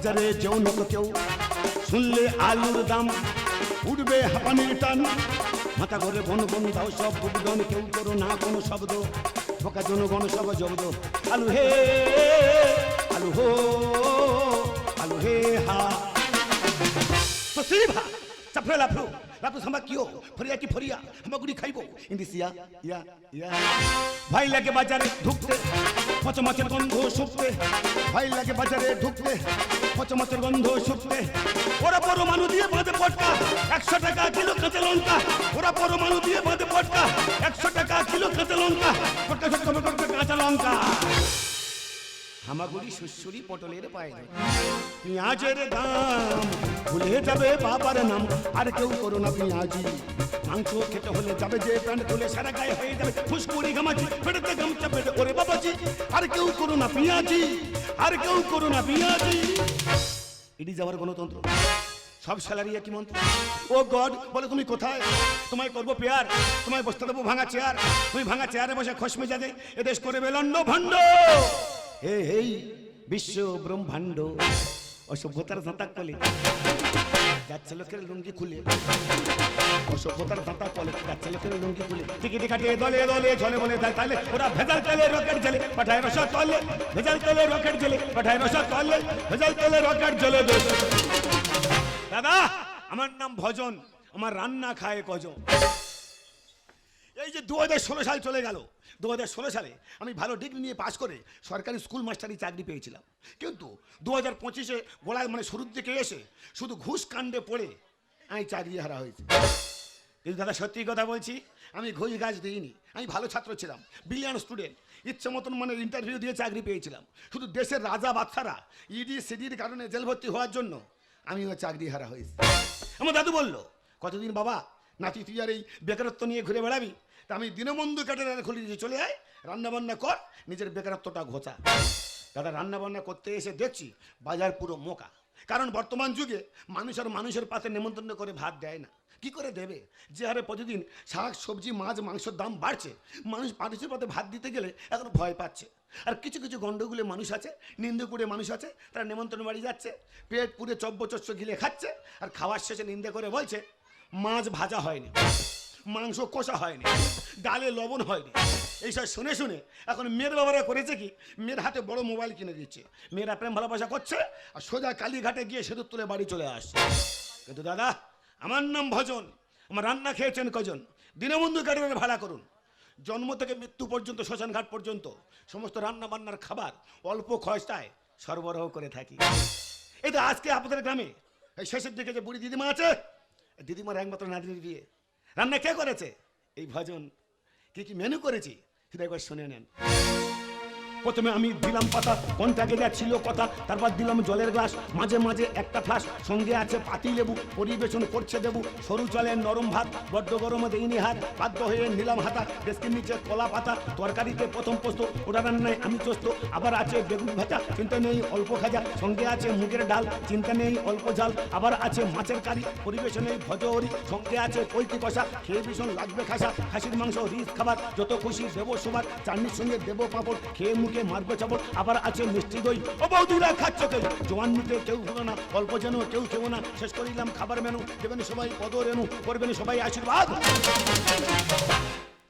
বাজারে যেও না তো কেউ, শুনলে আলুর দাম উঠবে হাঁপানির টান। মাথা ঘরে বন বন দাও সব বুকদন, কেউ করো না কোনো শব্দ, বোকা জনগণ সব জব্দ। আলু হে আলু হো আলু হে হা তো সিভা চাপড়ে লাফু লাফু সামা কিও ফরিয়া কি ফরিয়া হামাগুড়ি খাইব ইন্দিসিয়া ইয়া ইয়া। ভাই লাগে বাজারে ঢুকতে পচ মাছের গন্ধ শুকতে, ভাই লাগে বাজারে ঢুকতে পচ মাছের গন্ধ শুকতে। ওরা পরমাণু দিয়ে বাঁধে পটকা 100 টাকা কিলো কাঁচা লঙ্কা, ওরা পরমাণু দিয়ে বাঁধে পটকা 100 টাকা কিলো কাঁচা লঙ্কা, পটকা পটকা কাঁচা লঙ্কা। হামাগুড়ি সুসুরি পটলের পায়ে পেঁয়াজের দাম ভুলে যাবে বাবার নাম, আর কেউ করো না পেঁয়াজি। মাংস খেতে হলে যাবে যে প্যান্ট খুলে সারা গায়ে হয়ে যাবে ফুসকুড়ি ঘামাচি, পেটেতে গামছা পেটে ওরে বাবাজি। আর কেউ করো না পেঁয়াজি, আর কেউ করো না পেঁয়াজি। এটি যাওয়ার গণতন্ত্র, সব স্যালারি একই মন্ত্র। ও গড বলে তুমি কোথায়, তোমায় করবো পেয়ার, তোমায় বসতে দেবো ভাঙা চেয়ার, তুমি ভাঙা চেয়ারে বসে খসমে যাবে এদেশ করে বেলন্ড ভণ্ড। হে হেই বিশ্ব ব্রহ্মাণ্ড অসভ্যতার দাঁতা কলে যাচ্ছে লোকের লুঙ্গি খুলে, অসভ্যতার দাঁতা কলে যাচ্ছে লোকের লুঙ্গি খুলে। টিকিটি কাটিয়ে দলে দলে ঝলে বলে যায় তাহলে ওরা ভেজাল তেলে রকেট জ্বলে পাঠায় রসা তলে, ভেজাল তেলে রকেট জ্বলে পাঠায় রসা তলে, ভেজাল তেলে রকেট জ্বলে। দাদা আমার নাম ভজন, আমার রান্না খায় কজন। এই যে 2016 সাল চলে গেল, 2016 সালে আমি ভালো ডিগ্রি নিয়ে পাশ করে সরকারি স্কুল মাস্টারি চাকরি পেয়েছিলাম, কিন্তু 2025-এ গোড়ায় মানে শুরুর দিকে এসে শুধু ঘুষ কাণ্ডে পড়ে আমি চাকরি হারা হয়েছি। কিন্তু দাদা সত্যি কথা বলছি, আমি ঘুষ গাছ দিইনি, আমি ভালো ছাত্র ছিলাম, ব্রিলিয়ান্ট স্টুডেন্ট, ইচ্ছে মতন মানে ইন্টারভিউ দিয়ে চাকরি পেয়েছিলাম। শুধু দেশের রাজা বাচ্চারা ইডি সিডির কারণে জেল ভর্তি হওয়ার জন্য আমিও চাকরি হারা হয়েছি। আমার দাদু বলল, কতদিন বাবা নাতি তুই আর এই বেকারত্ব নিয়ে ঘুরে বেড়াবি, তা আমি দিনবন্ধু ক্যাটারার খুলে দিয়ে চলে আয়, রান্নাবান্না কর, নিজের বেকারত্বটা ঘোচা। দাদা রান্নাবান্না করতে এসে দেখছি বাজার পুরো মোকা, কারণ বর্তমান যুগে মানুষের পাতে নেমন্তন্ন করে ভাত দেয় না। কি করে দেবে, যে হারে প্রতিদিন শাক সবজি মাছ মাংসের দাম বাড়ছে, মানুষের পাতে ভাত দিতে গেলে এখন ভয় পাচ্ছে। আর কিছু কিছু গন্ডগুলো মানুষ আছে, নিন্দে করে মানুষ আছে, তারা নেমন্তন্ন বাড়ি যাচ্ছে, পেট পুরে চব্বচস্য গিলে খাচ্ছে, আর খাওয়ার শেষে নিন্দে করে বলছে মাছ ভাজা হয়নি, মাংস কষা হয়নি, ডালে লবণ হয়নি। এইসব শুনে শুনে এখন মেয়ের বাবারা করেছে কি, মেয়ের হাতে বড় মোবাইল কিনে দিচ্ছে, মেয়েরা প্রেম ভালোবাসা করছে আর সোজা কালীঘাটে গিয়ে সেতুর তুলে বাড়ি চলে আসছে। কিন্তু দাদা আমার নাম ভজন, আমার রান্না খেয়েছেন কজন, দিনবন্ধু ক্যাটারার ভাড়া করুন। জন্ম থেকে মৃত্যু পর্যন্ত শ্মশান ঘাট পর্যন্ত সমস্ত রান্না বান্নার খাবার অল্প খরচায় সরবরাহ করে থাকি। এই তো আজকে আপনাদের গ্রামে এই শেষের দিকে যে বুড়ি দিদিমা আছে, দিদিমার একমাত্র নাতনির বিয়ে, রান্না কে করেছে? এই ভজন। কি কি মেনু করেছি সেটা একবার শুনে নেন। প্রথমে আমি দিলাম পাতা, কোনটাকে যা ছিল কথা, তারপর দিলাম জলের গ্লাস, মাঝে মাঝে একটা ফ্লাস, সঙ্গে আছে পাতি লেবু, পরিবেশন করছে দেবু, সরু চালের নরম ভাত, বড্ড গরমে দেইনি হাত, বাধ্য হয়ে নিলাম হাতা, ডেস্কের নিচে কলা পাতা, তরকারিতে প্রথম পোস্ত, ওটা রান্নায় আমি চস্ত, আবার আছে বেগুন ভাজা, চিন্তা নেই অল্প খাজা, সঙ্গে আছে মুগের ডাল, চিন্তা নেই অল্প ঝাল, আবার আছে মাছের কারি, পরিবেশনে ভজহরি, সঙ্গে আছে কৈতি কষা, খেয়ে ভীষণ লাগবে খাসা, খাসির মাংস রিচ খাবার, যত খুশি দেবো সবার, চাটনির সঙ্গে দেবো পাঁপড়, খেয়ে মুখে মারবে চাপড়, আবার আছে মিষ্টি দই। ও বৌদিরা খাচ্ছ কেউ, জোয়ান নিতে কেউ হলো না, অল্প যেন কেউ খেও না, শেষ করিলাম খাবার মেনু, দেবেন সবাই পদ রেণু, করবেন সবাই আশীর্বাদ।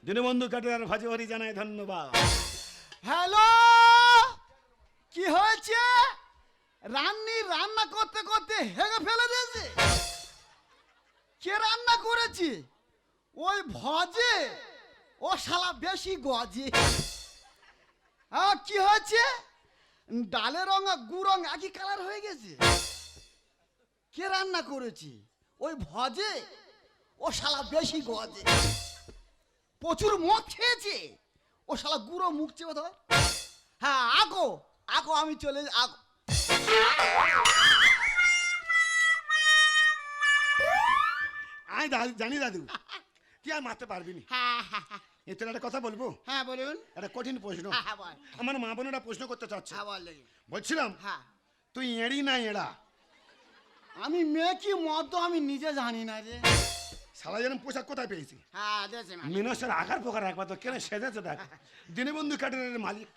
দীনবন্ধু ক্যাটারার ভাজহরি জানায় ধন্যবাদ। হ্যালো, কি হয়েছে? রান্না করতে করতে হেগে ফেলে দিয়েছে। কে রান্না করেছে? ওই ভজে, ও শালা বেশি গজে। কি হয়েছে? ডালের রং আর গু রং একই কালার হয়ে গেছে। কে রান্না করেছে? ওই ভজে, ও শালা বেশি গজে। প্রচুর মদ খেয়েছে, ও শালা গুঁড়ো মুখ চেপে ধর। হ্যাঁ আগো আগো, আমি চলে আগো। আমি জানি দাদু তুই আর মারতে পারবি না। এতে একটা কথা বলবো? হ্যাঁ বলুন। একটা কঠিন প্রশ্ন, আমার মা বোনেরা প্রশ্ন করতে চাচ্ছে। বলছিলাম তুই এড়ি না এড়া? আমি মেয়ে কি মদ আমি নিজে জানি না রে। সারা যেন পোশাক কোথায় পেয়েছি? মিনসের আকার পোকার একবার তো কেন সেজেছে দেখ। দীনবন্ধু ক্যাটারারের মালিক।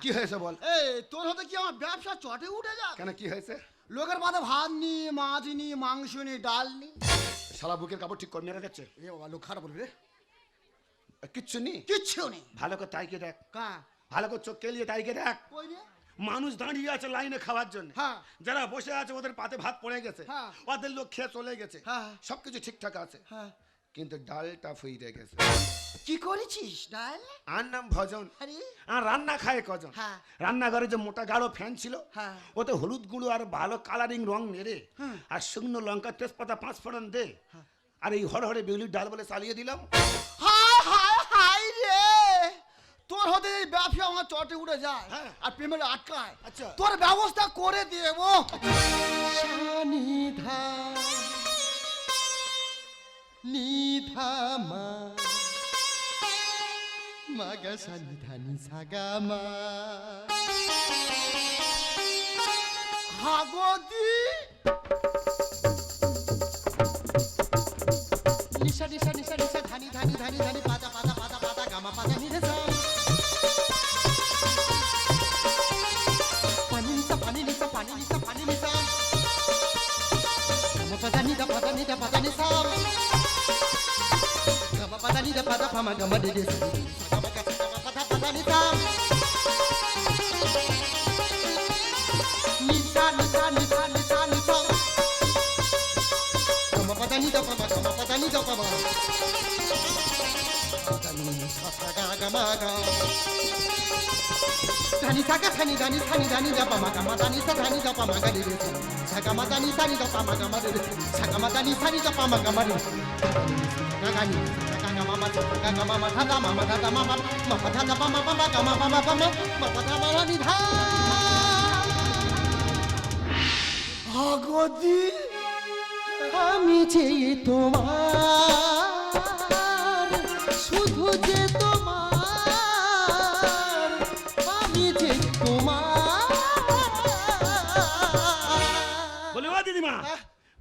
কি হয়েছে বল? এই তোর হতে কি আমার ব্যবসা চটে উঠে যা? কেন কি হয়েছে? লোকের পাতে ভাত নি, মাছ নি, মাংস নি, ডাল নি। শালা বুকের কাপড় ঠিক করে মেরে যাচ্ছে। এ বাবা, লোক খারাপ বলবে রে। কিচ্ছু নেই, কিচ্ছু নেই। ভালো করে তাইকে দেখ, কা ভালো করে চোখ কেলিয়ে তাইকে দেখ। কই রে? মানুষ দাঁড়িয়ে আছে লাইনে খাওয়ার জন্য, হ্যাঁ। যারা বসে আছে ওদের পাতে ভাত পড়ে গেছে, হ্যাঁ। ওদের লোক খেয়ে চলে গেছে, হ্যাঁ। সবকিছু ঠিকঠাক আছে, হ্যাঁ। কিন্তু ডালটা ফুইরে গেছে। কি করেছিস ডাল? আর নাম ভজন, আরে আর রান্না খায় কজন। হ্যাঁ। রান্নাঘরে যে মোটা গাঢ় ফ্যান ছিল, হ্যাঁ। ওতে হলুদ গুঁড়ো আর ভালো কালারিং রং মেরে হ্যাঁ। আর শুকনো লঙ্কা তেজপাতা 5 ফোড়ন দে, আর এই হরহরে বিউলির ডাল বলে চালিয়ে দিলাম। হায় হায় হায় রে, তোর হতে এই ব্যবসা আমার চটে উঠে যায়, হ্যাঁ। আর পেমেন্ট আটকায়। আচ্ছা। তোর ব্যবস্থা করে দেবো। নিধা নিধা মাগা সানিধানি সাগামা হাগদি নিশা নিশা নিশা নিশা ধানি ধানি ধানি ধানি পাদা পাদা পাদা পাদা গামা পাদা নিধা পানি নিশা পানি নিশা পানি নিশা পানি নিশা গামা পাদা নিধা পাদা নিধা পাদা নিশা গামা পাদা নিধা পাদা পামা গামা নিধা গামা গামা পাদা পাদা নিশা নিশা নিশা নিশা নিশা নিশা গামা পাদা নিধা পামা গামা পাদা নিধা পামা গামা গা ধানি সাকা ধানি ধানি ধানি ধানি জা পামা গামা ধানি সা ধানি জা পামা গা রে সাগামা ধানি সানি জা পামা গামা রে সাগামা ধানি সানি জা পামা গামা রে গাগানি গাগা মামা গাগা মামা ধাদা মামা ধাদা মামা মামা ধাদা পামা পামা গামা পামা পামা মামা ধামা রানি ধা হাগদি আমি যে তোমার শুধু যে তোমার আমি যে তোমার বলে ও দিদিমা,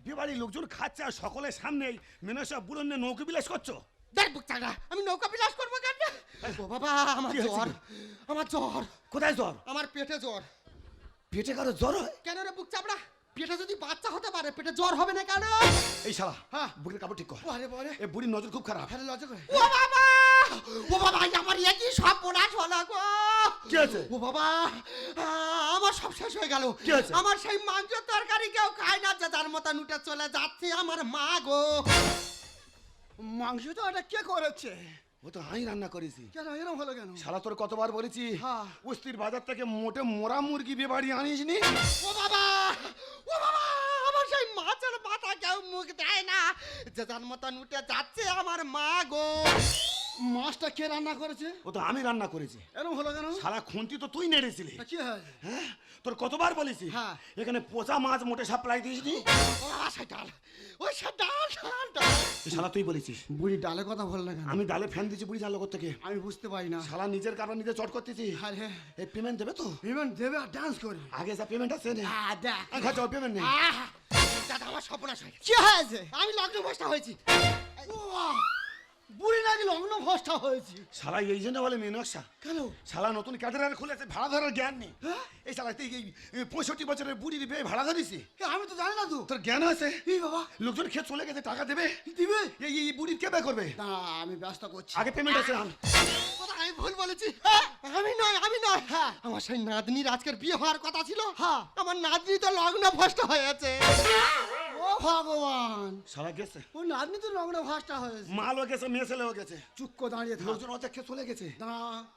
বিয়ে বাড়ির লোকজন খাচ্ছে আর সকলের সামনেই মেনসা বুড়ন নৌকা বিলাস করছো। দেখ বুকচাড়া আমি নৌকা বিলাস করবো কেন? ও বাবা আমার কি হয়েছে? জ্বর, আমার জ্বর, কোথায় জ্বর? আমার পেটে জ্বর। পেটে কারো জ্বর হয়? কেন রে বুক চাপড়া, পেটে যদি বাচ্চা হতে পারে পেটে জ্বর হবে না কেন? এই শালা, হ্যাঁ। বুকের কাপড় ঠিক কর। বলে বলে এই বুড়ির নজর খুব খারাপ। আরে লজ্জা করে। ও বাবা, ও বাবা আমার একই সব বোনাস হলো গো। কি হয়েছে? ও বাবা আমার সব শেষ হয়ে গেল। কি হয়েছে? আমার সেই মাংসের তরকারি কেউ খায় না, যে যার মতো নুটে চলে যাচ্ছে আমার মা গো। মাংস তো এটা কে করেছে? ও তো আমি রান্না করেছি। কেন এরকম হলো কেন? শালা তোর কতবার বলেছি হ্যাঁ। উস্তির বাজার থেকে মোটে মোরা মুরগি বিয়ে বাড়ি আনিস নি। ও বাবা, ও বাবা আমার সেই মাছের মাথা কেউ মুখ দেয় না, যে যার মতো নুটে যাচ্ছে আমার মা গো। মাছটা কে রান্না করেছে? ও তো আমি রান্না করেছি। এরকম হলো কেন? শালা খুন্তি তো তুই নেড়েছিলি। তা কি হয়েছে? হ্যাঁ, তোর কতবার বলেছি হ্যাঁ। এখানে পচা মাছ মোটে সাপ্লাই দিস নি। ও বাবা সেই ডাল, ওই সে ডাল ডাল ডাল। শালা তুই বলেছিস। বুড়ি ডালে কথা বল না কেন? আমি ডালে ফ্যান দিচ্ছি বুড়ি জানলো থেকে। আমি বুঝতে পারি না। শালা নিজের কারণ নিজে চট করতেছি। আরে এই পেমেন্ট দেবে তো? পেমেন্ট দেবে আর ডান্স করবে। আগে যা পেমেন্ট আছে না, দেখ আচ্ছা চল পেমেন্ট নেই। দাদা আমার সর্বনাশ হয়ে গেছে। কি হয়েছে? আমি লগ্ন বসটা হয়েছি। বাহ! বুড়ি নাকি লগ্ন ভ্রষ্টা হয়েছে। শালা এই জন্য বলে মেনকশা। কেন? শালা নতুন ক্যাটারার খুলেছে, ভাড়া ধরার জ্ঞান নেই। এই শালা তুই এই 65 বছরের বুড়ির বিয়ে ভাড়া ধরিছি। আমি তো জানি না তো। তোর জ্ঞান আছে? এই বাবা লোকজন খেয়ে চলে গেছে, টাকা দেবে। দিবে? এই বুড়ির কে বে করবে? না আমি ব্যস্ত করছি। আগে পেমেন্ট আছে। কথা আমি ভুল বলেছি। আমি নয়, আমি নয়। আমার সেই নাতনির আজকের বিয়ে হওয়ার কথা ছিল। হ্যাঁ। আমার নাতনি তো লগ্ন ভ্রষ্ট হয়েছে। ও ভগবান, শালা গেছে, ও নাতনি তো লগ্ন ভ্রষ্টা হয়েছে। মালও গেছে, মেয়ে ছেলেও গেছে। চুক্কো দাঁড়িয়ে থাক। লোকজন অর্ধেক খেয়ে চলে গেছে। না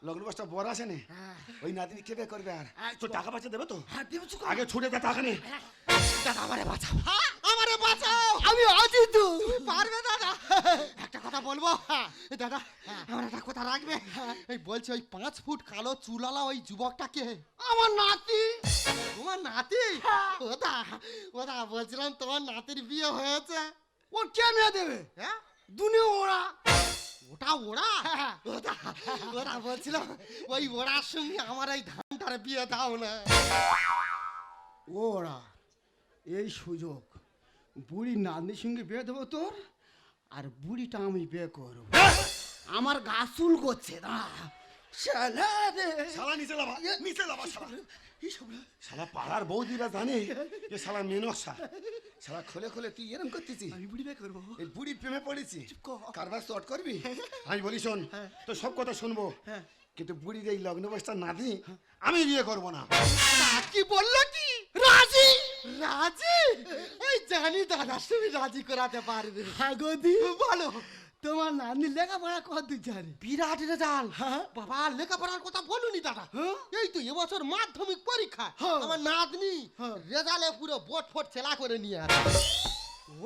লগ্ন বাসটা বড় আসেনি। ওই নাতনি কে বে করবে আর? তো টাকা পয়সা দেবে তো? হ্যাঁ দেবে চুক্কো। আগে ছুটে যা টাকা নেই। দাদা আমারে বাঁচাও, আমারে বাঁচাও। আমি আছি তো। তুমি পারবে দাদা? একটা কথা বলবো দাদা, আমার একটা কথা রাখবে। এই বলছি ওই 5 ফুট কালো চুলালা ওই যুবকটাকে আমার নাতি। তোমার নাতি? ওদা ওদা বলছিলাম তোমার নাতির বিয়ে হয়েছে। ও কে মেয়ে দেবে? হ্যাঁ দুনিয়া ওরা। ওটা ওরা? ওদা ওরা বলছিলাম ওই ওরার সঙ্গে আমার এই ধানটার বিয়ে দাও না। ওরা এই সুযোগ, বুড়ি নাতনির সঙ্গে বিয়ে দেবো তোর, আর বুড়িটা আমি বিয়ে করবো। আমার গা চুল করছে না। শালা রে শালা নিচে লাবা, নিচে লাবা শালা। এই সব না। শালা পাড়ার বৌদিরা জানে যে শালা মেনসা। শালা খোলে খোলে তুই এরম করতেছিস। আমি বুড়ি বে করবো। এই বুড়ির প্রেমে পড়েছি। কর। কারবার শর্ট করবি? আমি বলি শোন, তো সব কথা শুনবো, হ্যাঁ। কিন্তু বুড়ির এই লগ্ন বয়সটা না দিই আমি বিয়ে করবো না। কি বললো কি? রাজি রাজি? এই জানি দাদা তুমি রাজি করাতে পারবে। হ্যাঁ গদি বলো। তোমার নানি লেখাপড়া কত জানে? বিরাট রেজাল্ট। হ্যাঁ। বাবা লেখাপড়ার কথা বলুনি দাদা। হ্যাঁ। এই তো এবছর মাধ্যমিক পরীক্ষা হ্যাঁ। আমার নাতনি হ্যাঁ। রেজাল্টে পুরো বোট ফোট চেলা করে নিয়ে আসে।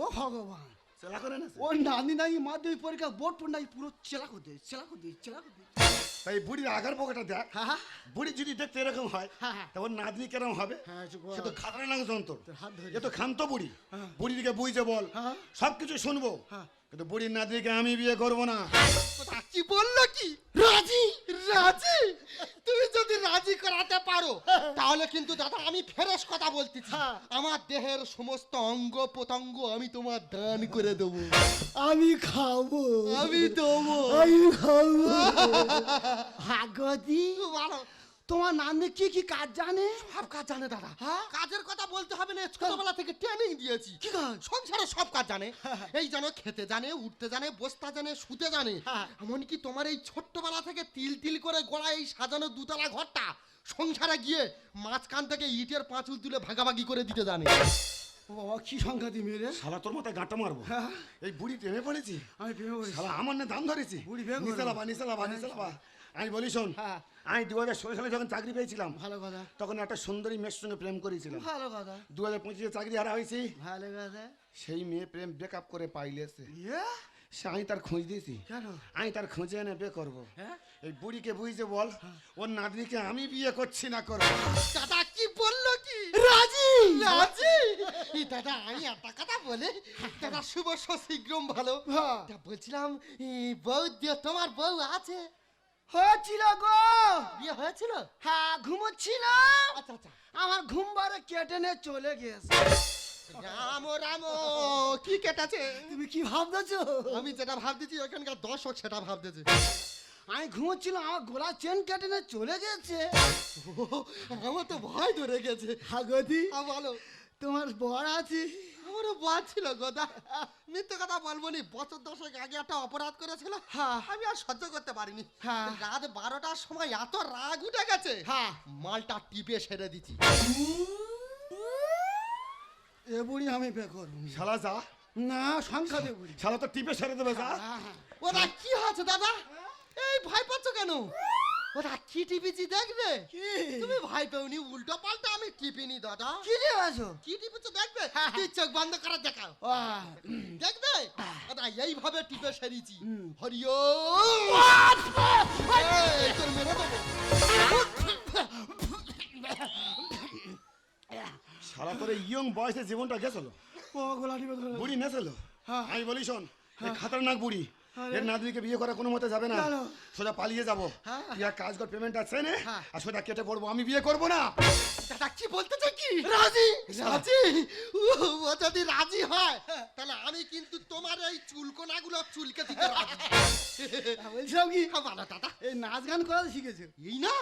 ও ভগবান, চেলা করে না ও নানি নাই মাধ্যমিক পরীক্ষা বোর্ড পর নাই পুরো চেলা করে দে, চেলা করে দে, চেলা করে দে। তাই বুড়ির আগার পকেটটা দেখ। হ্যাঁ বুড়ি যদি দেখতে এরকম হয় হ্যাঁ, হ্যাঁ। তা ওর নাতনি কেরম হবে? হ্যাঁ, সে তো খাতরা নাকি যন্ত্র। তোর হাত ধরে। এ তো খান্ত বুড়ি। হ্যাঁ। বুড়ির দিকে বুঝতে বল, হ্যাঁ। সবকিছু শুনবো, হ্যাঁ। কিন্তু বুড়ির নাতনিকে আমি বিয়ে করবো না। কথা কি বললো কি? রাজি রাজি? তুমি যদি রাজি করাতে পারো তাহলে কিন্তু দাদা আমি ফেরেশ কথা বলতেছি, হ্যাঁ। আমার দেহের সমস্ত অঙ্গ প্রত্যঙ্গ আমি তোমার দান করে দেবো। আমি খাবো, আমি দেবো। আমি খাবো। হ্যাঁ গদি, ভালো তোমার নানি কি কি কাজ জানে? সব কাজ জানে দাদা। হ্যাঁ? কাজের কথা বলতে হবে না, ছোটবেলা থেকে ট্রেনিং দিয়েছি। কি কাজ? সংসারে সব কাজ জানে। এই জানো খেতে জানে, উঠতে জানে, বসতে জানে, শুতে জানে। হ্যাঁ। এমনকি তোমার এই ছোট্টবেলা থেকে তিল তিল করে গোড়া এই সাজানো দুতলা ঘরটা সংসারে গিয়ে মাঝখান থেকে ইটের পাঁচুল তুলে ভাগাভাগি করে দিতে জানে। ও বাবা, কি সংখ্যাতি মেরে। শালা তোর মাথায় গাঁটা মারবো। হ্যাঁ। এই বুড়ি প্রেমে পড়েছি। আমি প্রেমে পড়েছি। শালা আমার না দাম ধরেছি। বুড়ি বিয়ে করবে। নিচে লাবা, নিচে লাবা, নিচে লাবা। আমি বলি শোন, হ্যাঁ। আমি 2016 সালে যখন চাকরি পেয়েছিলাম ভালো কথা, তখন একটা সুন্দরী মেয়ের সঙ্গে প্রেম করেছিলাম। ভালো কথা, 2025 চাকরি হারা হয়েছি। ভালো কথা। সেই মেয়ে প্রেম ব্রেকআপ করে পাইলেছে। ইয়ে? সে আমি তার খোঁজ দিয়েছি। কেন? আমি তার খোঁজে এনে বিয়ে করবো। হ্যাঁ? এই বুড়িকে বুঝতে বল, ওর নাতনিকে আমি বিয়ে করছি না করবো। দাদা কি বললো কি? রাজি রাজি? এই দাদা আমি একটা কথা বলি, দাদা শুভ শীঘ্রম ভালো। হ্যাঁ। তা বলছিলাম বউ দিয়ে তোমার বউ আছে? হয়েছিল গো। বিয়ে হয়েছিল? হ্যাঁ, ঘুমোচ্ছিল। আচ্ছা আচ্ছা। আমার ঘুম বারে কেটে নিয়ে চলে গেছে। রাম রাম কি কেটেছে? তুমি কি ভাবতেছো? আমি যেটা ভাবতেছি ওখানকার দর্শক সেটা ভাবতেছে। আমি ঘুমোচ্ছিল, আমার গোলা চেন কেটে নিয়ে চলে গেছে। আমার তো ভয় ধরে গেছে। হাগদি, বলো। তোমার বর আছে? আমারও ভয় ছিল গোদা, মিথ্যে কথা বলবো নি। বছর 10 আগে একটা অপরাধ করেছিল, হ্যাঁ। আমি আর সহ্য করতে পারিনি। হ্যাঁ। রাত 12টার সময় এত রাগ উঠে গেছে, হ্যাঁ। মালটা টিপে সেরে দিচ্ছি। এ বুড়ি আমি বিয়ে করবো না। শালা যা, না, সংখ্যা দে বুড়ি। শালা তো টিপে সেরে দেবে যা। ওরা কি হয়েছে দাদা? এই ভয় পাচ্ছ কেন? ওরা কি টিপিছি দেখবে? কি? তুমি ভয় পেওনি, উল্টো পাল্টা আমি টিপিনি দাদা। কি রে আছো? কি টিপিছো দেখবে? তুই চোখ বন্ধ করে দেখাও। দেখবে দাদা এইভাবে টিপে সেরিছি। হরিও তোর মেরে দেবো। শালা তোর ইয়ং বয়সে জীবনটা গেছিল, ও গোলা টিপে ধরে। বুড়ি নেছিল। হ্যাঁ। আমি বলি শোন, এই খাতারনাক বুড়ি, আরে। এর নাতনিকে বিয়ে করা কোনো মতে যাবে না। কেন? সোজা পালিয়ে যাবো। হ্যাঁ। তুই এক কাজ কর, পেমেন্ট আছে নে, হ্যাঁ। আর সোজা কেটে পড়বো। আমি বিয়ে করবো না। দাদা কি বলতে চাই কি? রাজি রাজি? ও যদি রাজি হয় তাহলে আমি কিন্তু তোমার এই চুলকোনাগুলো চুলকে দিতে রাজি। বলছিলাম কি, ভালো দাদা। এই নাচ গান করা শিখেছো? এই না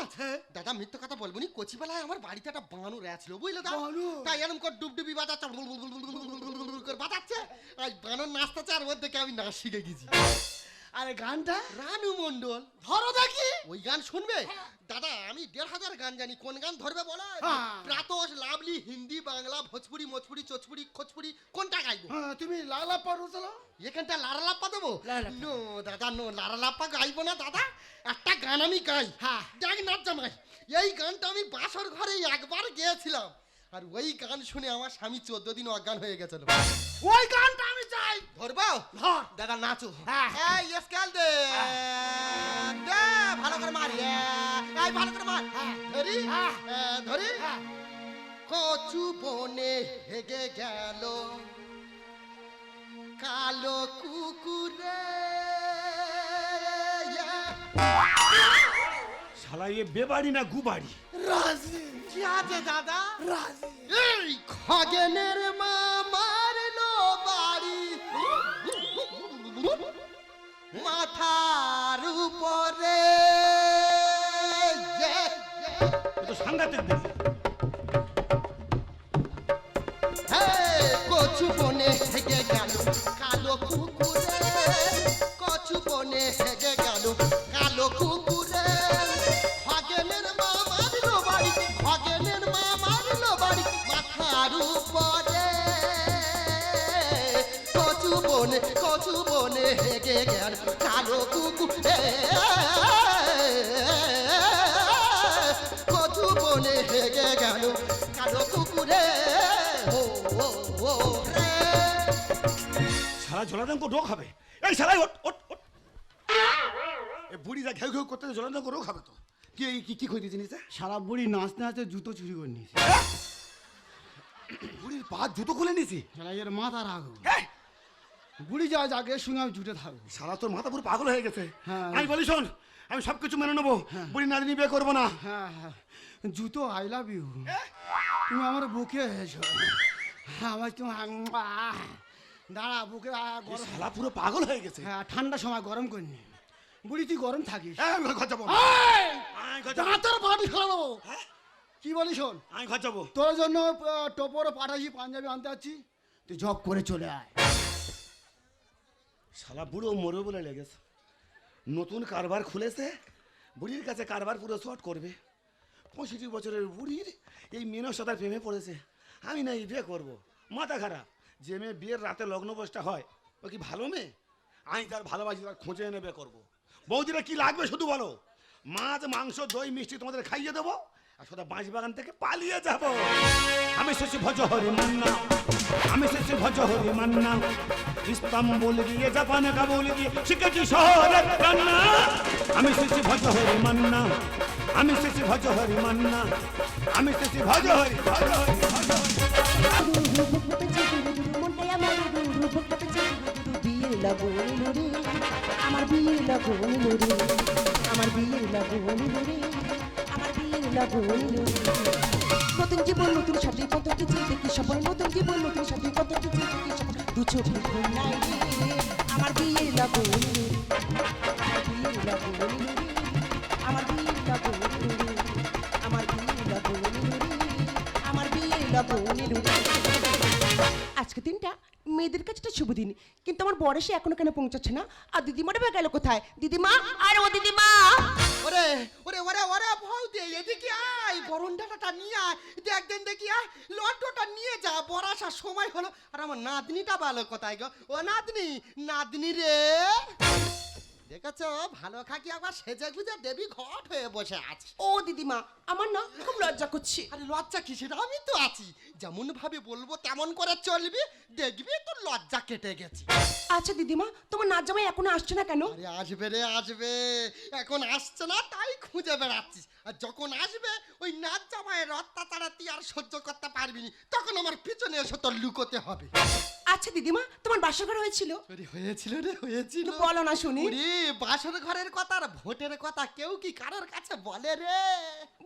দাদা মিথ্যে কথা বলবো নি, কচিবেলায় আমার বাড়িতে একটা বানর ছিল বুঝলে দাদা। বানর? তাই এরকম করে ডুবডুবি বাজাচ্ছে, করে বাজাচ্ছে, আর বানর নাচতেছে, আর ওর দেখে আমি নাচ শিখে গেছি। আরে গানটা রানু মন্ডল ধরো দেখি। ওই গান শুনবে দাদা? আমি 1500 গান জানি, কোন গান ধরবে বলো? হ্যাঁ। প্রাতস, লাভলি, হিন্দি, বাংলা, ভোজপুরি, মোজপুরি, চোচপুরি, খোঁজপুরি, কোনটা গাইবো? হ্যাঁ, তুমি লালা পারো চলো। এখানটা লারালাপ্পা দেবো? লারালাপ্পা। নো দাদা নো, লারালাপ্পা গাইবো না দাদা। একটা গান আমি গাই। হ্যাঁ। দেখ নাচ জামাই, এই গানটা আমি বাসর ঘরে একবার গেয়েছিলাম, আর ওই গান শুনে আমার স্বামী 14 দিন অজ্ঞান হয়ে গেছিল। ওই গানটা আমি চাই। ধরবো? ধর। দাদা নাচো। হ্যাঁ। এই স্কেল দে, দে ভালো করে মারি, এই ভালো করে মার। ধরি হ্যাঁ। ধরি। হ্যাঁ। কচু বনে হেগে গেল কালো কুকুরে। শালা এ বেবাড়ি না গুবাড়ি? রাজি কি আছে দাদা? রাজি। এই খগেনের মা মারলো বাড়ি মাথার উপরে। তো সাংঘাতিক বুড়ি। কচু বনে হেগে গেল কালো কুকুরে, কচু বনে হেগে গেল কালো কুকুরে। খগেনের মা মারলো বাড়ি, খগেনের মা মারলো বাড়ি মাথার উপরে। কচু বনে হেগে গেল কালো কুকুরে, কচু বনে হেগে গেল কালো কুকুরে। শালা জলাতঙ্ক রোগ হবে। এই শালাই ওঠ ওঠ ওঠ। এই বুড়ি যা ঘেউ ঘেউ করতে জলাতঙ্ক রোগ হবে তো। কি কি কি খই দিয়েছিস? সারা বুড়ি নাচতে নাচতে জুতো চুরি করে নিয়েছে। বুড়ির পা জুতো খুলে নিছি। শালা এর মাথা রাখো। এই, বুড়ি যা যাকে সঙ্গে আমি জুটে থাকবো। শালা তোর মাথা পুরো পাগল হয়ে গেছে। হ্যাঁ। আমি বলি শোন, আমি সব কিছু মেনে নেবো, বুড়ি নাদিনী বিয়ে করবো না। হ্যাঁ হ্যাঁ, জুতো আই লাভ ইউ। তুমি আমার বুকে এসো, আমার তোমার দাঁড়া বুকে এই গরম। শালা পুরো পাগল হয়ে গেছে। হ্যাঁ, ঠান্ডা সময় গরম করিনি। বুড়ি তুই গরম থাকিস। এই, আমি ঘর যাবো। এই! আমি ঘর যাবো। দাঁতের বাড়ি ফেলানো। হ্যাঁ? কি বলি শোন, আমি ঘর যাবো। তোর জন্য টোপর পাঠাচ্ছি, পাঞ্জাবি আনতে যাচ্ছি, তুই জব করে চলে আয়। শালা বুড়ো মরবে বলে লেগেছে। নতুন কারবার খুলেছে, বুড়ির কাছে কারবার পুরো শর্ট করবে। 65 বছরের বুড়ির এই মেনসতার প্রেমে পড়েছে। আমি না এই বিয়ে করবো, মাথা খারাপ। যে মেয়ে বিয়ের রাতে লগ্ন বসটা হয় ও কি ভালো মেয়ে? আমি তার ভালোবাসি, তার খোঁজে এনে বিয়ে করবো। বৌদিরা কি লাগবে শুধু বলো, মাছ মাংস দই মিষ্টি তোমাদের খাইয়ে দেবো, আর সোজা বাঁশ বাগান থেকে পালিয়ে যাব। আমি শেষে ভজ হরি মান্না, আমি শেষে ভজ হরি মান্না, ইস্তাম্বুল গিয়ে জাপানে কাবুল গিয়ে শিখেছি শহরের রান্না। আমি শেষে ভজ হরি মান্না, আমি শেষে ভজ হরি মান্না, আমি শেষে ভজ হরি ভজ হরি ভজ হরি। আমার বিয়ের লগন রে, আমার বিয়ের লগন রে, আমার বিয়ের লগন রে। নতুন জীবন নতুন সাথে কত কিছু দেখি সবাই, নতুন জীবন নতুন সাথে কত কিছু দেখি সবাই, দু চোখে ঘুম নাই রে, আমার বিয়ের লগন রে, আমার বিয়ের লগন রে, আমার বিয়ের লগন রে, আমার বিয়ের লগন রে, আমার বিয়ের লগন রে। আজকে দিনটা মেয়েদের কাছে একটা শুভ দিন, কিন্তু আমার বয়সে এখনো কেন পৌঁছাচ্ছে না? আর দিদিমাটা বা গেল কোথায়? দিদিমা, আর ও দিদিমা, ওরে ওরে ওরে ওরে ভৌদে এদিকে আয়, বরণডাটা নিয়ে আয়, দেখদেন দেখি আয়, লড্ডুটা নিয়ে যা, বড় আসার সময় হলো। আর আমার নাতনিটা ভালো কোথায় গো? ও নাতনি, নাতনি রে, দেখেছ ভালো খাকি আবার সেজে গুজে দেবী ঘট হয়ে বসে আছে। ও দিদিমা, আমার না খুব লজ্জা করছে। আরে লজ্জা কিসের, আমি তো আছি, যেমন ভাবে বলবো তেমন করে চলবি, দেখবি তোর লজ্জা কেটে গেছে। আচ্ছা দিদিমা, তোমার নাচ জামাই এখনো আসছে না কেন? আরে আসবে রে আসবে, এখন আসছে না তাই খুঁজে বেড়াচ্ছিস, আর যখন আসবে ওই নাচ জামাইয়ের অত্যাচার তুই আর সহ্য করতে পারবি না, তখন আমার পিছনে এসে তোর লুকোতে হবে। আচ্ছা দিদিমা, তোমার বাসর ঘর হয়েছিল? আরে হয়েছিল রে হয়েছিল। একটু বলো না শুনি। ওরে বাসর ঘরের কথা আর ভোটের কথা কেউ কি কারোর কাছে বলে রে?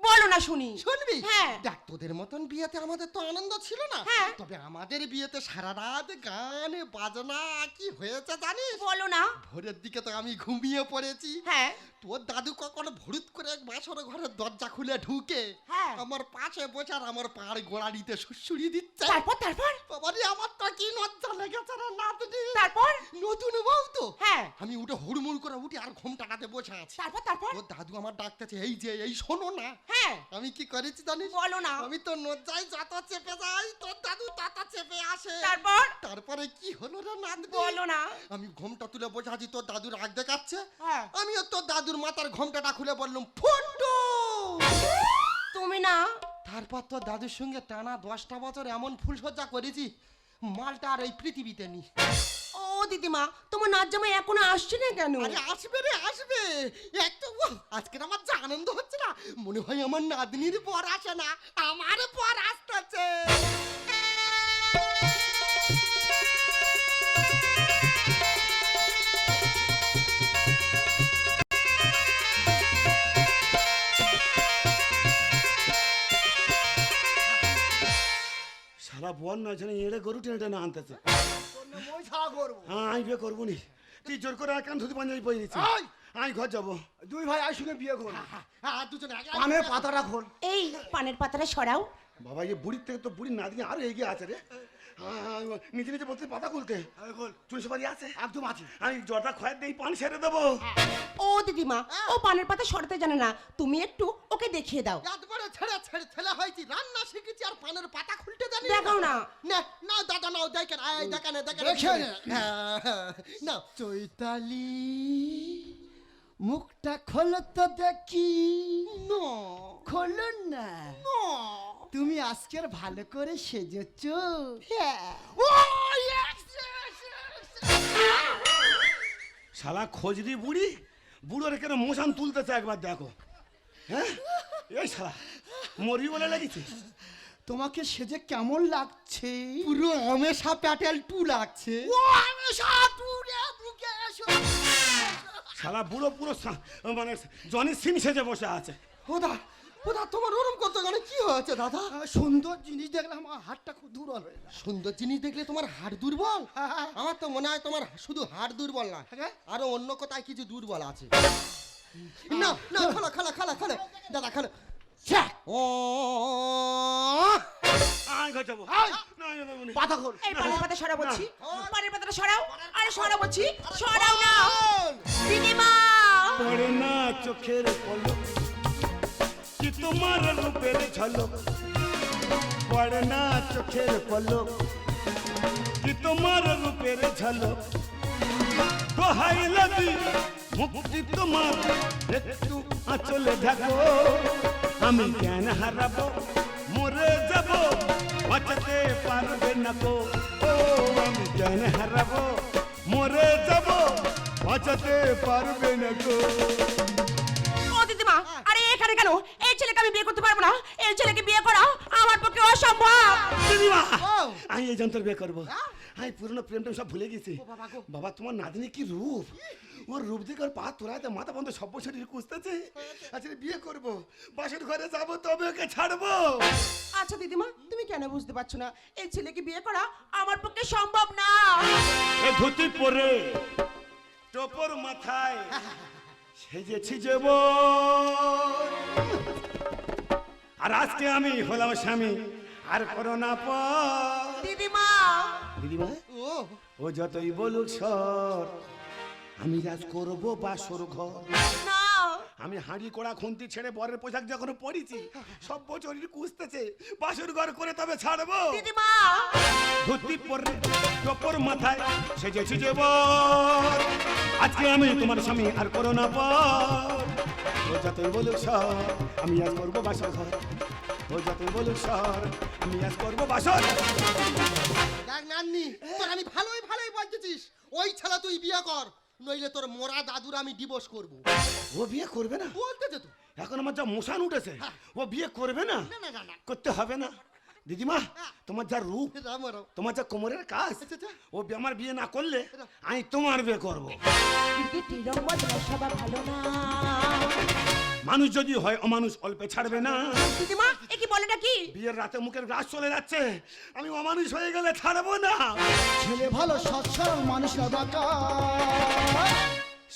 বলো না শুনি। শুনবি? হ্যাঁ। দেখ তোদের মতন বিয়েতে আমাদের তো আনন্দ ছিল না, হ্যাঁ। তবে আমাদের বিয়েতে সারা রাত গান বাজনা কি হয়েছে জানিস? বলো না। ভোরের দিকে তো আমি ঘুমিয়ে পড়েছি। হ্যাঁ। তোর দাদু কখনো ভুরুত করে এক বাসর ঘরের দরজা খুলে ঢুকে হ্যাঁ। আমার পাশে বসে আর আমার পাড় গোড়ালিতে সুড়সুড়ি দিচ্ছে। তারপর তারপর বাবারে আমার তো কি লজ্জা লেগেছে রে নাতনি। তারপর নতুন বউ তো। হ্যাঁ। আমি উঠে হুড়মুড় করে উঠে আর ঘুমটাটাতে বসে আছি। তারপর তারপর তোর দাদু আমার ডাকতেছে, এই যে এই শোনো না। হ্যাঁ। আমি কি করেছি জানিস? বলো না। আমি তো নজ্জাই যত চেপে যাই তোর দাদু তত চেপে আসে। তারপর তারপরে কি হলো রে নাতনি? বলো না। আমি ঘোমটা তুলে বসে আছি, তোর দাদুর রাগ দেখাচ্ছে। হ্যাঁ। আমিও তোর দাদুর মাথার ঘোমটাটা খুলে বললাম ফুন্টু। তুমি না। তারপর তোর দাদুর সঙ্গে টানা 10টা বছর এমন ফুলসজ্জা করেছি, মালটা আর এই পৃথিবীতে নেই। ও দিদিমা, তোমার নাচ জামাই এখনো আসছে না কেন? আরে আসবে রে আসবে, একটু আজকে আমার যা আনন্দ হচ্ছে না, মনে হয় আমার নাতনির পর আসে না, আমার পর আসতেছে। শালা বল না জানি এড়ে গরু টেনে টেনে আনতেছে। মই ছাড়া করবো। হ্যাঁ আমি বিয়ে করবো নি, তুই জোর করে একান্ত ধুতি পাঞ্জাবি পরে নিচ্ছি। এই! আমি ঘর যাবো। দুই ভাই একসঙ্গে বিয়ে করো। আর দুজনে আগে পানের পাতাটা খোল। এই পানের পাতাটা সরাও। বাবা এই বুড়ির থেকে তো বুড়ির না দিয়ে আরো এগিয়ে আছে রে। নিজে নিজে বলতে পাতা খুলতে চুল সুপারি আছে একদম আছে। আমি জটা খয়ের দিয়ে পান সেরে দেবো। ও দিদিমা, ও পানের পাতা সরাতে জানে না, তুমি একটু ওকে দেখিয়ে দাও। একবারে ছেড়ে ছেড়ে ছেলে হয়েছি, রান্না শিখেছি আর পানের পাতা খুলতে জানি দেখাও না। না না দাদা নাও দেখেন, এই দেখেন দেখেন দেখে নে। না চৈতালি মুখটা খোলো তো দেখি। খোলো না। তুমি আজকের ভালো করে সেজেছ। ও yes, yes, yes. শালা খোঁজরি বুড়ি, বুড়োর কেন মোশান তুলতেছে একবার দেখো। হ্যাঁ এই শালা মরি বলে লেগেছে। তোমাকে সেজে কেমন লাগছে? পুরো হমেশা প্যাটেল টু লাগছে। ও আমি সাতুরে বুকে এসো। শালা বুড়ো পুরো মানে জনি সিন সেজে বসে আছে। ওদা ওদা তোমার ওরম করতে গেলে কি হয়েছে দাদা? সুন্দর জিনিস দেখলাম আমার হাতটা খুব দুর্বল হয়ে গেল। সুন্দর জিনিস দেখলে তোমার হাড় দুর্বল? আমার তো মনে হয় তোমার শুধু হাড় দুর্বল না, হ্যাঁ? আরো অন্য কোথায় কিছু দুর্বল আছে। না না খালা খালা খালা খালা দাদা খালা। ও আমি ঘর যাবো। না, না, না, না। পাতা খোল। এই পানের পাতা সরাও বলছি, পানের পাতাটা সরাও। আরে সরাও বলছি, সরাও না দিদিমা। পড়ে না চোখের পলক কি তোমার রূপের ঝলক, পড়ে না চোখের পলক কি তোমার রূপের ঝলক, দোহাই লাগি মুক্তি তোমার একটু আঁচলে ঢাকো, আমি জ্ঞান হারাবো মরে যাব বাঁচাতে পারবে না গো, ও আমি জ্ঞান হারাবো মরে যাব বাঁচাতে পারবে না গো। ও দিদিমা, আরে এখানে কেন? এই ছেলেকে আমি বিয়ে করতে পারবো না, এই ছেলেকে বিয়ে করা আমার পক্ষে অসম্ভব। দিদিমা আমি এই যন্ত্র বিয়ে করবো। আমি পুরনো প্রেমটা সব ভুলে গেছি। বাবা তোমার নাতনি কি রূপ, ওর রূপ দেখে ওর পা তোলাতে মাথা বন্ধ সব শরীর কুঁচতেছে। আচ্ছা বিয়ে করবো, বাসের ঘরে যাবো তবে ওকে ছাড়বো। আচ্ছা দিদিমা, তুমি কেন বুঝতে পারছো না? এই ছেলেকে বিয়ে করা আমার পক্ষে সম্ভব না। এ ধুতি পরে টোপর মাথায় সেজেছি যাব, আর আজকে আমি হলাম স্বামী আর করোনা পর। দিদিমা দিদিমা ও ও যতই বলুক সর, আমি রাজ করবো বাসর ঘর। না, আমি হাঁড়ি কোড়া খুন্তি ছেড়ে বরের পোশাক যখন পরেছি সব শরীর কুঁচতেছে, বাসর ঘর করে তবে ছাড়বো। দিদিমা ধুতি পরে টোপর মাথায় সেজেছি যে আজকে আমি তোমার স্বামী আর করোনা পর। ও যতই বলুক সর, আমি আজ করবো বাসর ঘর, ও যতই বলুক সর, আমি আজ করবো বাসর। দেখ নান্নি, তোর আমি ভালোই ভালোই বলতেছিস, ওই ছেলে তুই বিয়ে কর, নইলে তোর মোরা দাদুর আমি ডিভোর্স করবো। ও বিয়ে করবে না? বলতেছে তো। এখন আমার যা মশান উঠেছে, ও বিয়ে করবে না? না না না না করতে হবে না। দিদিমা তোমার যা রূপ, রামারাও তোমার যা কোমরের কাজ, আচ্ছা। ও আমার বিয়ে না করলে আমি তোমার বিয়ে করবো। দিদি রং বদলা সবা ভালো না। মানুষ যদি হয় অমানুষ অল্পে ছাড়বে না। দিদিমা এ কি বলেটা কি? বিয়ের রাতে মুখের গ্রাস চলে যাচ্ছে, আমি অমানুষ হয়ে গেলে ছাড়বো না। ছেলে ভালো সৎ সরল মানুষ না বাঁকা।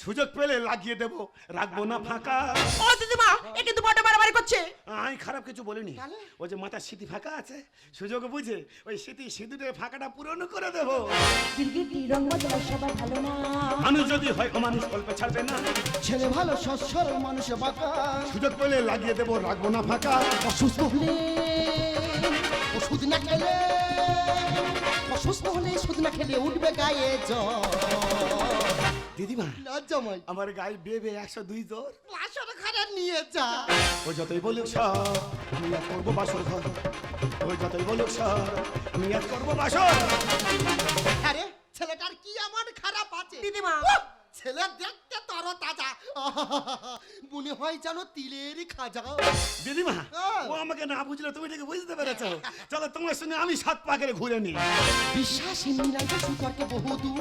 সুযোগ পেলে লাগিয়ে দেব, রাখবো না ফাঁকা। ও দিদিমা এ কিন্তু বড় বাড়াবাড়ি করছে। আমি খারাপ কিছু বলিনি, ও যে মাথার স্মৃতি ফাঁকা আছে, সুযোগ বুঝে ওই স্মৃতি সিঁদুরের ফাঁকাটা পূরণ করে দেবো। দিদি রং বদলা সবা ভালো না। মানুষ যদি হয় অমানুষ অল্পে ছাড়বে না। ছেলে ভালো সৎ সরল মানুষ বাঁকা। সুযোগ পেলে লাগিয়ে দেবো, রাখবো না ফাঁকা। অসুস্থ হলে ওষুধ না খেলে, অসুস্থ হলে ওষুধ না খেলে উঠবে গায়ে জ্বর। দিদিমা না জামাই, আমার গায়ে বেবে 102 জ্বর। বাসর ঘরে নিয়ে যা। ও যতই বলুক সর, আমি আজ করবো বাসর ঘর, ও যতই বলুক সর, আমি আজ করবো বাসর। আরে ছেলেটার কি এমন খারাপ আছে? দিদিমা উহ, ছেলে দেখতে তর তাজা, মনে হয় যেন তিলের খাজা। দিদিমা ও আমাকে না বুঝলে তুমি ঠিক বুঝতে পেরেছো। চলো তোমার সঙ্গে আমি 7 পাকের ঘুরে নি। বিশ্বাসী মিলাইতে সুতর্কে বহুদূর।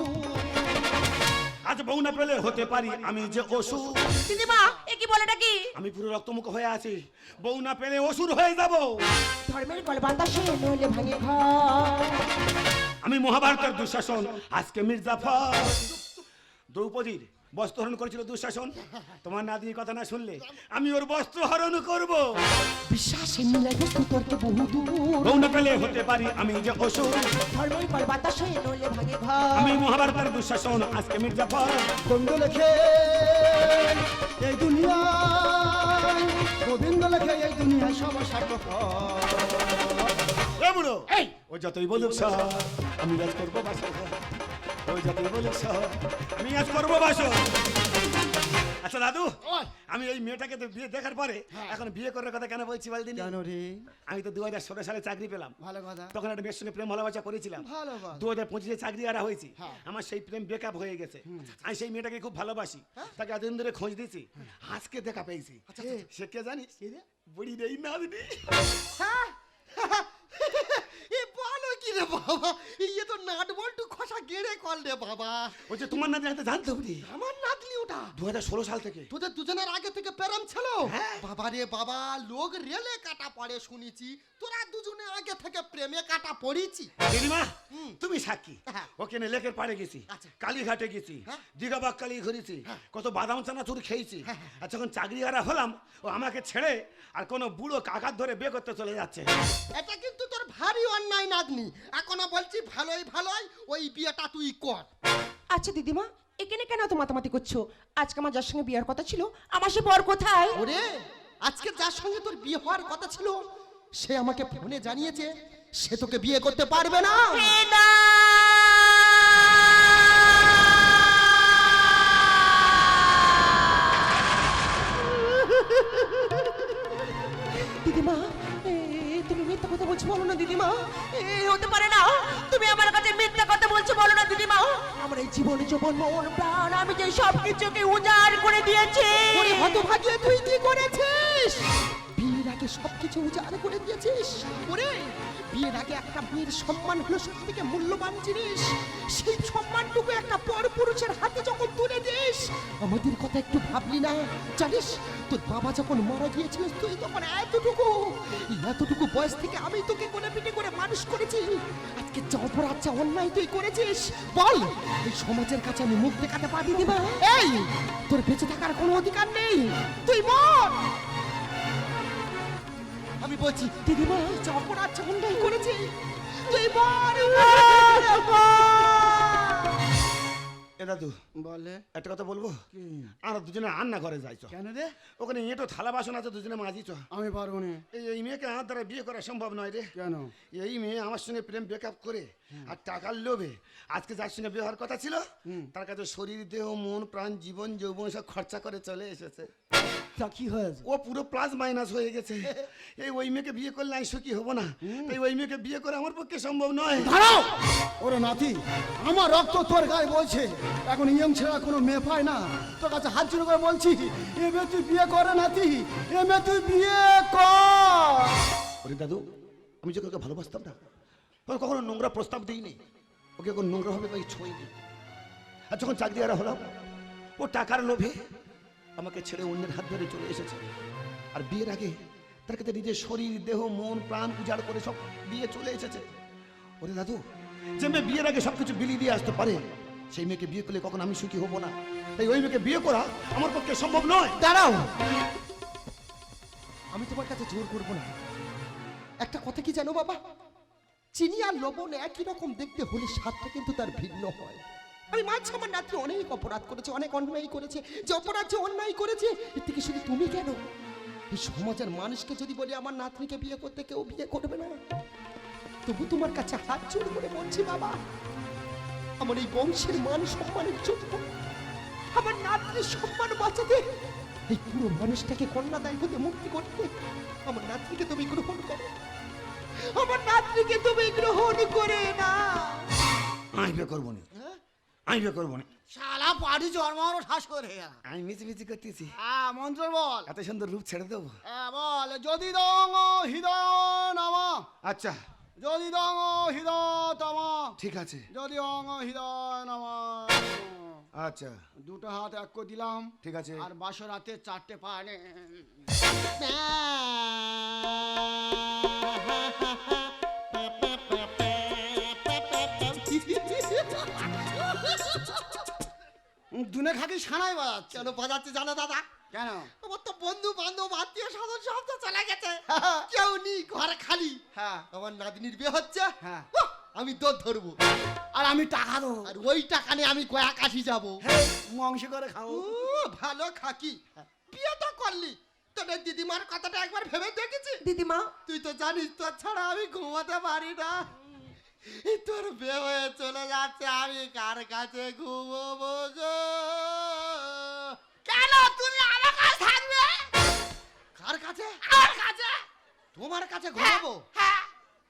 আজ বউ না পেলে হতে পারি আমি যে অসুর। দিদিমা এ কি বলেটা কি? আমি পুরো রক্তমুখ হয়ে আছি, বউ না পেলে অসুর হয়ে যাব। ধর্মের গলবান্দা সে নইলে ভাঙে ঘর। আমি মহাভারতের দুঃশাসন, আজকে মির্জাফর। দ্রৌপদীর বস্ত্র হরণ করেছিল দুঃশাসন। তোমার নাতনির কথা না শুনলে আমি ওর বস্ত্র হরণ করব। বিশ্বাসে মিলে বস্তু তর্কে বহু দূর, বউ না পেলে হতে পারি আমি যে অসুর। ধর্মই পর বাতাসে নইলে ভাঙে ঘর। আমি মহাভারতের দুঃশাসন, আজকে মির্জাফর। গোবিন্দ লেখে এই দুনিয়ায়, গোবিন্দ লেখে এই দুনিয়ায় সব স্বার্থপর। এ বুড়ো, ও যতই বলুক সহ আমি আজ করবো বাসর। ও যতই বলুক সহ আমি আজ করবো বাসর। আচ্ছা দাদু, আমি এই মেয়েটাকে তো বিয়ে দেখার পরে এখন বিয়ে করার কথা কেন বলছি বলদিন? কেন রে? আমি তো 2016 সালে চাকরি পেলাম। ভালো কথা। তখন একটা মেয়ের সঙ্গে প্রেম ভালোবাসা করেছিলাম। ভালো কথা। 2025-এ চাকরি হারা হয়েছি। হ্যাঁ। আমার সেই প্রেম ব্রেকআপ হয়ে গেছে। আমি সেই মেয়েটাকে খুব ভালোবাসি, তাকে এতদিন ধরে খোঁজ দিয়েছি। আজকে দেখা পেয়েছি। সে কে জানিস? বুড়ি রে নাতনি। এ বলো কি রে বাবা, ইয়ে তো নাট বল্টু খসা গেড়ে কল রে বাবা। ও যে তোমার নাতনি, আমি তো জানতে বুড়ি। আমার নাতনি ওটা 2016 সাল থেকে। তোদের দুজনের আগে থেকে প্রেম ছিল? বাবা রে বাবা, লোক রেলে কাটা পড়ে শুনেছি, তোরা দুজনে আগে থেকে প্রেমে কাটা পড়েছি। দিদিমা তুমি সাক্ষী। হ্যাঁ। ওখানে লেকের পাড়ে গেছি, আচ্ছা। কালীঘাটে গেছি, হ্যাঁ। দীঘাবাগ কালী ঘুরেছি, কত বাদাম চানাচুর খেয়েছি। আর যখন চাকরি হারা হলাম, ও আমাকে ছেড়ে আর কোনো বুড়ো কাকার ধরে বিয়ে করতে চলে যাচ্ছে। এটা কিন্তু তোর ভারী অন্যায় নাতনি। এখনো বলছি ভালোই ভালোই ওই বিয়েটা তুই কর। আচ্ছা দিদিমা, এখানে কেন এত মাতামাতি করছো? আজকে আমার যার সঙ্গে বিয়ের কথা ছিল, আমার সে বর কোথায়? ওরে, আজকে যার সঙ্গে তোর বিয়ে হওয়ার কথা ছিল সে আমাকে ফোনে জানিয়েছে সে তোকে বিয়ে করতে পারবে না। দিদিমা, তুমি মিথ্যা কথা বলছো বলো না দিদিমা। হতে পারে না, তুমি আমার কাছে মিথ্যা কথা বলছো বলো না দিদিমা। আমার এই জীবন যৌবন মন প্রাণ আমি যে সব কিছুকে উজাড় করে দিয়েছি। ওরে হতভাগিয়ে, তুই কি করেছিস? বিয়ের আগে সবকিছু উজাড় করে দিয়েছিস। ওরে, বিয়ের আগে একটা মেয়ের সম্মান হলো সব থেকে মূল্যবান জিনিস। সেই সম্মানটুকু একটা পরপুরুষের হাতে যখন তুলে দিস, আমাদের কথা একটু ভাবলি না? জানিস, তোর বাবা যখন মারা গিয়েছিল তুই তখন এতটুকু বয়স থেকে আমি তোকে কোলে পিঠে করে মানুষ করেছি। আজকে যা অপরাধ, যা অন্যায় তুই করেছিস, বল এই সমাজের কাছে আমি মুখ দেখাতে পারি দিবা? এই, তোর বেঁচে থাকার কোনো অধিকার নেই, তুই মর। আমি বলছি দিদিমা, যা অপরাধ, যা অন্যায় করেছি, তুই মর। এ দাদু, বলে একটা কথা বলবো? আমরা দুজনে রান্না ঘরে যাইছ। কেন রে? ওখানে এঁটো থালা বাসন আছে, দুজনে মাজিছ। আমি পারবো না। এই মেয়েকে আমার দ্বারা বিয়ে করা সম্ভব নয় রে। কেন? এই মেয়ে আমার সঙ্গে প্রেম ব্রেকআপ করে আর টাকার লোভে আজকে যার সঙ্গে বিয়ে হওয়ার কথা ছিল, তার কাছে শরীর, দেহ, মন, প্রাণ, জীবন, যৌবন সব খরচা করে চলে এসেছে। তা কি হয়েছে? ও পুরো প্লাস মাইনাস হয়ে গেছে। এই ওই মেয়েকে বিয়ে করলে আমি সুখী হবো না। তাই ওই মেয়েকে বিয়ে করে আমার পক্ষে সম্ভব নয়। দাঁড়াও! ওরে নাতি, আমার রক্ত তোর গায়ে বলছে, এখন ইয়ং ছেড়া কোনো মেয়ে পায় না। তোর কাছে হাত জোড় করে বলছি, এ মেয়ে তুই বিয়ে করে নাতি, এ মেয়ে তুই বিয়ে কর। ওরে দাদু, আমি যে ওকে ভালোবাসতাম না, ওকে কখনো নোংরা প্রস্তাব দিইনি, ওকে এখন নোংরা ভাবে ভাই ছোঁইনি। আর যখন চাকরি হারা হলাম, ও টাকার লোভে আমাকে ছেড়ে অন্যের হাত ধরে চলে এসেছে। আর বিয়ের আগে তার কাছে নিজের শরীর, দেহ, মন, প্রাণ উজাড় করে সব দিয়ে চলে এসেছে। ওরে দাদু, যে মেয়ে বিয়ের আগে সবকিছু বিলিয়ে দিয়ে আসতে পারে, সেই মেয়েকে বিয়ে করলে কখন আমি সুখী হব না। তাই ওই মেয়েকে বিয়ে করা আমার পক্ষে সম্ভব নয়। দাঁড়াও, আমি তোমার কাছে জোর করবো না। একটা কথা কি জানো বাবা, চিনি আর লবণ একই রকম দেখতে হলে স্বাদটা কিন্তু তার ভিন্ন হয়। আমি মাঝে আমার নাতি অনেক অপরাধ করেছে, অনেক অন্যায় করেছে। যে অপরাধ, যে অন্যায় করেছে, এর থেকে শুধু তুমি কেন, এই সমাজের মানুষকে যদি বলি আমার নাতনিকে বিয়ে করতে, কেউ বিয়ে করবে না। তবু তোমার কাছে হাত জোর করে বলছি বাবা, আমার এই বংশের মান সম্মানের জন্য, আমার নাতনির সম্মান বাঁচাতে, এই পুরো মানুষটাকে কন্যাদায় হতে মুক্তি করতে আমার নাতনিকে তুমি গ্রহণ করো। আমার নাতনিকে তুমি গ্রহণ করে না। আমি বিয়ে করবো না, আমি বিয়ে করবো না। শালা পাড়ি জন্মারও শ্বাস করে। আমি মিছি মিছি করতেছি। হ্যাঁ, মন্ত্র বল। এত সুন্দর রূপ ছেড়ে দেবো? বল, যদি দং হৃদয় নম। আচ্ছা যদি দং হৃদয় তম। ঠিক আছে। যদি অং হৃদয় নম। আচ্ছা দুটো হাত এক করে দিলাম। ঠিক আছে। আর বাসর হাতে 4টে পা নে। দুনে খাকি সানাই বাজাচ্ছে। কেন বাজাচ্ছে জানো দাদা? কেন? আমার তো বন্ধু বান্ধব আত্মীয় স্বজন সব তো চলে গেছে, কেউ নেই, ঘর খালি। হ্যাঁ আমার নাতনির বিয়ে হচ্ছে, হ্যাঁ। আমি দৌড় ধরবো, আর আমি টাকা দেবো, আর ওই টাকা নিয়ে আমি কয়া কাশি যাবো। মাংস করে খাবো। ভালো খাকি, বিয়ে তো করলি, তোর দিদিমার কথাটা একবার ভেবে দেখেছি? দিদিমা তুই তো জানিস তোর ছাড়া আমি ঘুমাতে পারি না। এই তোর বিয়ে হয়ে চলে যাচ্ছে, আমি কার কাছে ঘুমবো গো? কেন তুমি আমার কাছে থাকবে? কার কাছে? আমার কাছে। তোমার কাছে ঘুমাবো? হ্যাঁ।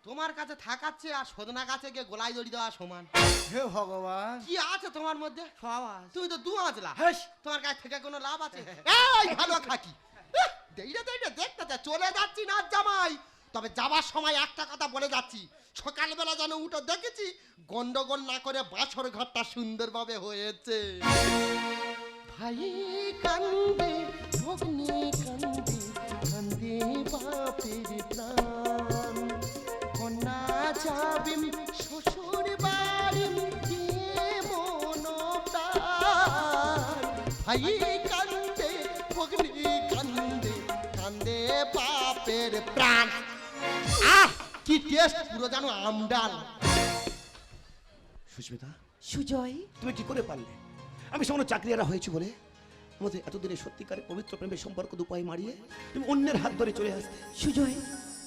তোমার কাছে থাকাচ্ছে আর সদনা কাছে গিয়ে গোলায় দড়ি দেওয়া সমান। হে ভগবান, কি আছে তোমার মধ্যে? সব আছে। তুমি তো দু আঁচলা, হেস। তোমার কাছে থেকে কোনো লাভ আছে? এই ভালো খাকি, দেইরে দেইরে দেখতে যা, চলে যাচ্ছি না জামাই, তবে যাবার সময় একটা কথা বলে যাচ্ছি, সকালবেলা যেন উঠে দেখেছি গন্ডগোল না করে বাছর ঘরটা সুন্দরভাবে হয়েছে। ভাই কান্দে ভগ্নি কান্দে, কান্দে বাপের প্রাণ, কন্যা যাবেন শ্বশুর বাড়ি দিয়ে মন প্রাণ। ভাই কান্দে ভগ্নি কান্দে, কান্দে বাপের প্রাণ। আহ কি টেস্ট, পুরো জানো আমডাল। সুস্মিতা, সুজয় তুমি কি করে পারলে? আমি সামান্য চাকরিয়ারা হয়েছি বলে আমাদের এতদিনে সত্যিকারের পবিত্র প্রেমের সম্পর্ক দুপায়ে মারিয়ে তুমি অন্যের হাত ধরে চলে আসতে। সুজয়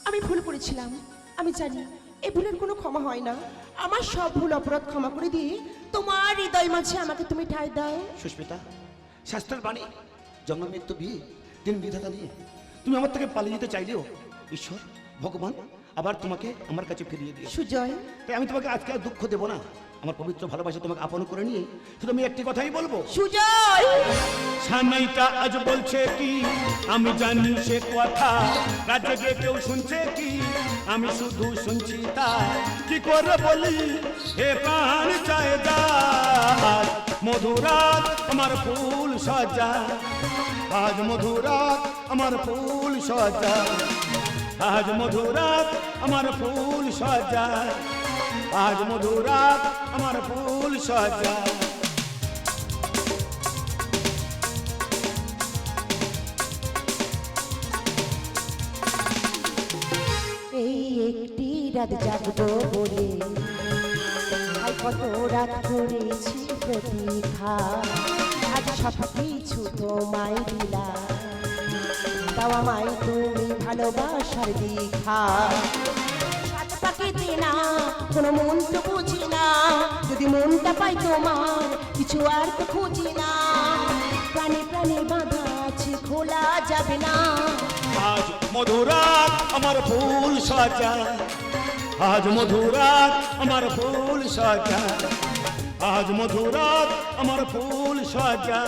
আমি ভুল করেছিলাম, আমি জানি এই ভুলের কোনো ক্ষমা হয় না। আমার সব ভুল অপরাধ ক্ষমা করে দিয়ে তোমার হৃদয় মাঝে আমাকে তুমি ঠাঁই দাও। সুস্মিতা, শাস্ত্রের বাণী জন্ম মৃত্যু বিয়ে দিন বিধাতা নিয়ে তুমি আমার থেকে পালিয়ে যেতে চাইলেও ঈশ্বর ভগবান আবার তোমাকে আমার কাছে ফিরিয়ে দিয়ে। সুজয় তাই আমি তোমাকে আজকে আর দুঃখ দেবো না। আমার পবিত্র ভালোবাসা তোমাকে আপন করে নিয়ে শুধু আমি একটি কথাই বলবো। সুজয় সানাইটা আজ বলছে কি আমি জানি সে কথা, রাজ্যে গিয়ে কেউ শুনছে কি আমি শুধু শুনছি তা, কি করে বলি হে প্রাণ চায় যা, আজ মধুরাত আমার ফুল সজা, আজ মধুরাত আমার ফুল সজা, আজ মধুরাত আমার ফুল সজা, আজ মধুরাত আমার ফুল সজা। এই একটি রাত জাগবো বলে আজ কত রাত করেছি প্রতীক্ষা, আজ সব কিছু তোমায় দিলাম, তাও আমায় তুমি ভালোবাসার দীক্ষা। সাত পাখিতে না কোনো মন তো বুঝি না, যদি মনটা পাই তোমার কিছু আর তো খুঁজি না, প্রাণে প্রাণে বাঁধা আছে খোলা যাবে না। আজ মধুরাত আমার ফুল সজা, আজ মধুরাত আমার ফুল সজা, আজ মধুরাত আমার ফুল সজা,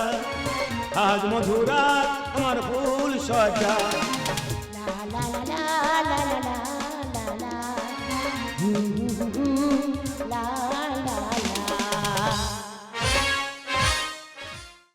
আজ মধুরাত আমার ফুল সজা। লা লা লা লা লা লা লা লা।